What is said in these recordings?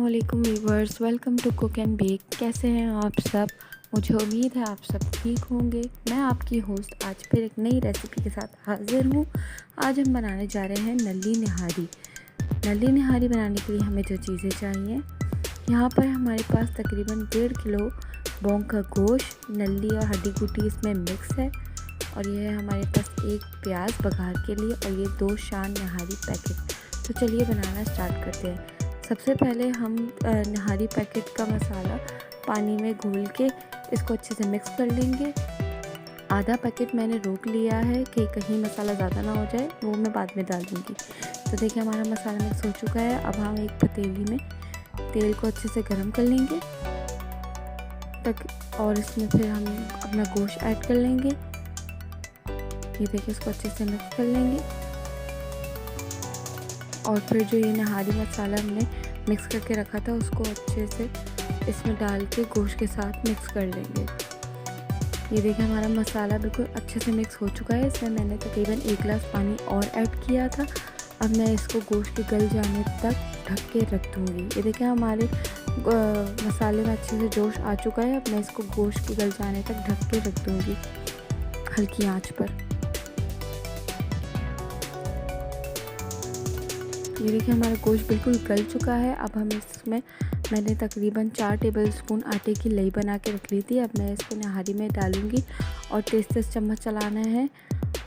अस्सलामुअलैकुम viewers, welcome to Cook and Bake. कैसे हैं आप सब? मुझे उम्मीद है आप सब ठीक होंगे। मैं आपकी होस्ट आज फिर एक नई रेसिपी के साथ हाज़िर हूँ। आज हम बनाने जा रहे हैं नल्ली निहारी। नल्ली निहारी बनाने के लिए हमें जो चीज़ें चाहिए, यहाँ पर हमारे पास तकरीबन 1.5 किलो बोंग का गोश्त, नल्ली और हड्डी गुटी इसमें मिक्स है। और ये है हमारे पास एक प्याज बघार के लिए और ये 2 शान निहारी पैकेट। तो चलिए बनाना स्टार्ट करते हैं। सबसे पहले हम निहारी पैकेट का मसाला पानी में घोल के इसको अच्छे से मिक्स कर लेंगे। आधा पैकेट मैंने रोक लिया है कि कहीं मसाला ज़्यादा ना हो जाए, वो मैं बाद में डाल दूँगी। तो देखिए हमारा मसाला मिक्स हो चुका है। अब हम एक पतीली में तेल को अच्छे से गर्म कर लेंगे और इसमें फिर हम अपना गोश्त ऐड कर लेंगे। ये देखिए इसको अच्छे से मिक्स कर लेंगे और फिर जो ये निहारी मसाला हमने मिक्स करके रखा था उसको अच्छे से इसमें डाल के गोश्त के साथ मिक्स कर लेंगे। ये देखिए हमारा मसाला बिल्कुल अच्छे से मिक्स हो चुका है। इसमें मैंने तकरीबन 1 गिलास पानी और ऐड किया था। अब मैं इसको गोश्त के गल जाने तक ढक के रख दूँगी। ये देखिए हमारे मसाले में अच्छे से जोश आ चुका है। अब मैं इसको गोश्त के गल जाने तक ढक के रख दूँगी हल्की आंच पर। ये देखिए हमारा गोश्त बिल्कुल गल चुका है। अब हम इसमें मैंने तकरीबन 4 टेबलस्पून आटे की लई बना के रख ली थी। अब मैं इसको निहारी में डालूँगी और तेज़ चम्मच चलाना है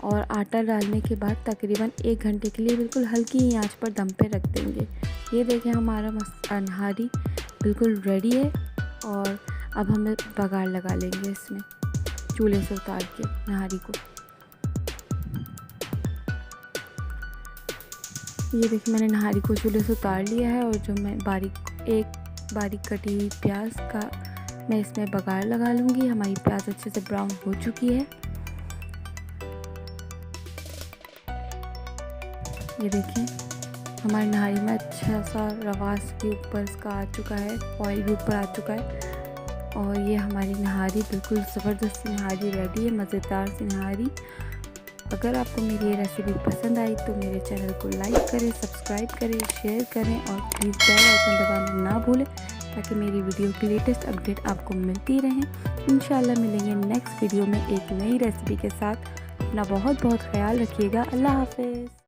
और आटा डालने के बाद तकरीबन 1 घंटे के लिए बिल्कुल हल्की ही आंच पर दम पे रख देंगे। ये देखिए हमारा निहारी बिल्कुल रेडी है और अब हम बघार लगा लेंगे इसमें चूल्हे से उतार के निहारी को। ये देखिए मैंने निहारी को चूल्हे से उतार लिया है और जो मैं बारीक कटी हुई प्याज का मैं इसमें बघार लगा लूँगी। हमारी प्याज अच्छे से ब्राउन हो चुकी है। ये देखिए हमारी निहारी में अच्छा सा रवास भी ऊपर इसका आ चुका है, ऑयल भी ऊपर आ चुका है और ये हमारी निहारी बिल्कुल ज़बरदस्त निहारी रेडी है, मज़ेदार सी निहारी। अगर आपको मेरी ये रेसिपी पसंद आई तो मेरे चैनल को लाइक करें, सब्सक्राइब करें, शेयर करें और प्लीज़ बेल आइकन दबाना ना भूलें ताकि मेरी वीडियो की लेटेस्ट अपडेट आपको मिलती रहें। इंशाल्लाह मिलेंगे नेक्स्ट वीडियो में एक नई रेसिपी के साथ। अपना बहुत ख्याल रखिएगा। अल्लाह हाफ़िज़।